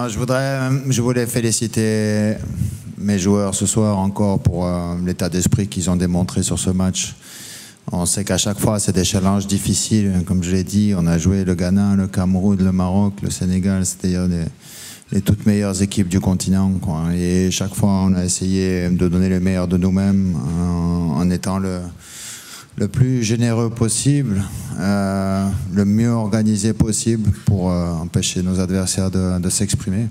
Non, je voulais féliciter mes joueurs ce soir encore pour l'état d'esprit qu'ils ont démontré sur ce match. On sait qu'à chaque fois, c'est des challenges difficiles. Comme je l'ai dit, on a joué le Ghana, le Cameroun, le Maroc, le Sénégal, c'est-à-dire les toutes meilleures équipes du continent, quoi. Et chaque fois, on a essayé de donner le meilleur de nous-mêmes en étant le plus généreux possible, le mieux organisé possible pour empêcher nos adversaires de s'exprimer.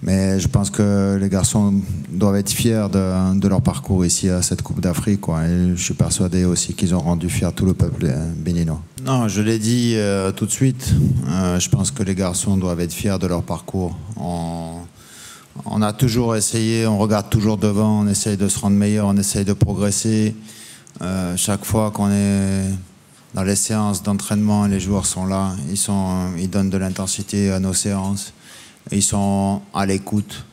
Mais je pense que les garçons doivent être fiers de leur parcours ici à cette Coupe d'Afrique, quoi. Et je suis persuadé aussi qu'ils ont rendu fier tout le peuple béninois. Non, je l'ai dit tout de suite, je pense que les garçons doivent être fiers de leur parcours. On a toujours essayé, on regarde toujours devant, on essaye de se rendre meilleur, on essaye de progresser. Chaque fois qu'on est dans les séances d'entraînement, les joueurs sont là, ils donnent de l'intensité à nos séances, ils sont à l'écoute.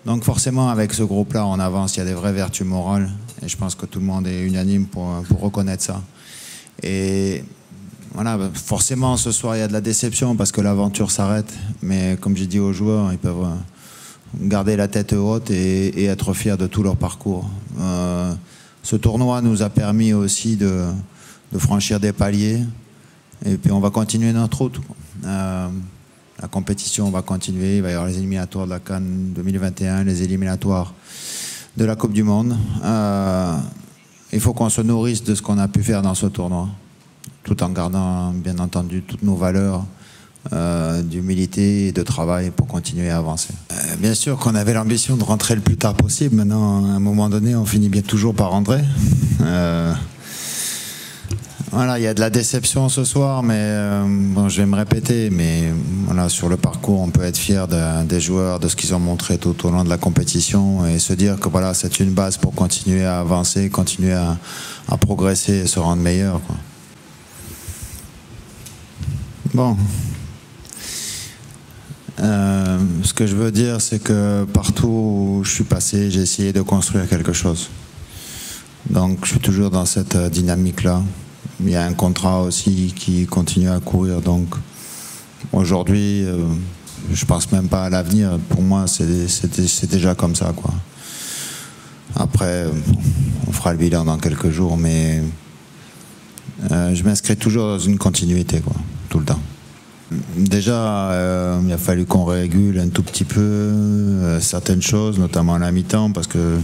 Donc forcément, avec ce groupe-là, on avance, il y a des vraies vertus morales, et je pense que tout le monde est unanime pour reconnaître ça. Et voilà, forcément, ce soir, il y a de la déception parce que l'aventure s'arrête, mais comme j'ai dit aux joueurs, ils peuvent garder la tête haute et être fiers de tout leur parcours. Ce tournoi nous a permis aussi de franchir des paliers, et puis on va continuer notre route. La compétition va continuer, il va y avoir les éliminatoires de la CAN 2021, les éliminatoires de la Coupe du Monde. Il faut qu'on se nourrisse de ce qu'on a pu faire dans ce tournoi, tout en gardant bien entendu toutes nos valeurs d'humilité et de travail pour continuer à avancer. Bien sûr qu'on avait l'ambition de rentrer le plus tard possible. Maintenant, à un moment donné, on finit bien toujours par rentrer. Voilà, il y a de la déception ce soir, mais bon, je vais me répéter, mais voilà, sur le parcours, on peut être fier des joueurs, de ce qu'ils ont montré tout au long de la compétition, et se dire que voilà, c'est une base pour continuer à avancer, continuer à progresser et se rendre meilleur, quoi. Bon. Ce que je veux dire, c'est que partout où je suis passé, j'ai essayé de construire quelque chose. Donc je suis toujours dans cette dynamique-là. Il y a un contrat aussi qui continue à courir. Donc aujourd'hui, je pense même pas à l'avenir. Pour moi, c'est déjà comme ça, quoi. Après, on fera le bilan dans quelques jours, mais je m'inscris toujours dans une continuité, quoi, tout le temps. Déjà, il a fallu qu'on régule un tout petit peu certaines choses, notamment à la mi-temps, parce que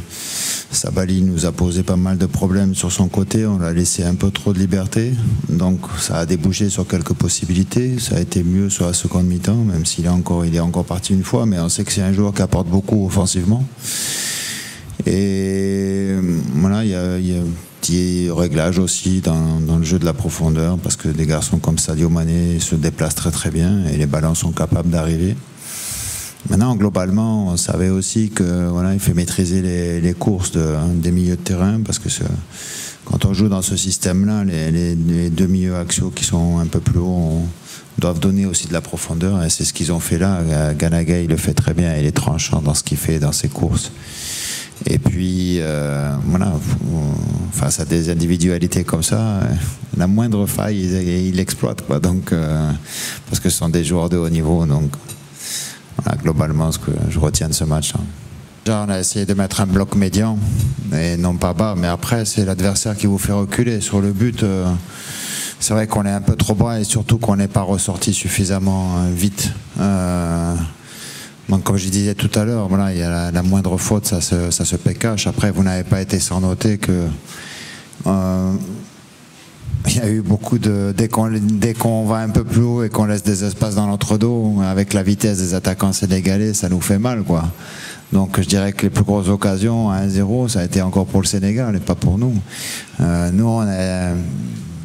Sabali nous a posé pas mal de problèmes sur son côté, on l'a laissé un peu trop de liberté, donc ça a débouché sur quelques possibilités. Ça a été mieux sur la seconde mi-temps, même s'il est encore parti une fois, mais on sait que c'est un joueur qui apporte beaucoup offensivement. Et voilà, il y a petit réglage aussi dans le jeu de la profondeur, parce que des garçons comme Sadio Mané se déplacent très très bien et les ballons sont capables d'arriver. Maintenant, globalement, on savait aussi que voilà, il fait maîtriser les courses des milieux de terrain, parce que quand on joue dans ce système-là, les deux milieux axiaux qui sont un peu plus hauts doivent donner aussi de la profondeur, et c'est ce qu'ils ont fait là. Ganaga, il le fait très bien, il est tranchant dans ce qu'il fait dans ses courses. Et puis, voilà, face à des individualités comme ça, la moindre faille, il l'exploite, quoi. Donc, parce que ce sont des joueurs de haut niveau. Donc, voilà, globalement, ce que je retiens de ce match. Déjà, on a essayé de mettre un bloc médian, et non pas bas, mais après, c'est l'adversaire qui vous fait reculer. Sur le but, c'est vrai qu'on est un peu trop bas, et surtout qu'on n'est pas ressorti suffisamment vite. Donc, comme je disais tout à l'heure, voilà, il y a la moindre faute, ça se pécache. Après, vous n'avez pas été sans noter que il y a eu beaucoup de... Dès qu'on va un peu plus haut et qu'on laisse des espaces dans notre dos, avec la vitesse des attaquants sénégalais, ça nous fait mal, quoi. Donc je dirais que les plus grosses occasions à 1-0, ça a été encore pour le Sénégal et pas pour nous. Nous,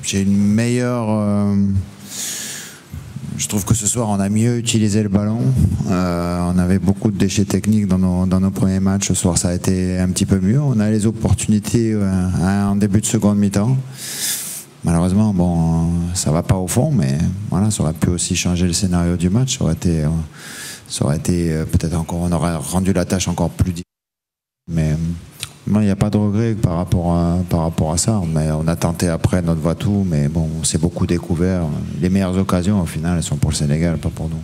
j'ai une meilleure... Je trouve que ce soir, on a mieux utilisé le ballon. On avait beaucoup de déchets techniques dans nos premiers matchs. Ce soir, ça a été un petit peu mieux. On a les opportunités en début de seconde mi-temps. Malheureusement, bon, ça va pas au fond, mais voilà, ça aurait pu aussi changer le scénario du match. Ça aurait été peut-être encore, on aurait rendu la tâche encore plus difficile. Mais il n'y a pas de regret par rapport à ça. Mais on a tenté après notre va-tout, mais bon, on s'est beaucoup découvert. Les meilleures occasions, au final, elles sont pour le Sénégal, pas pour nous.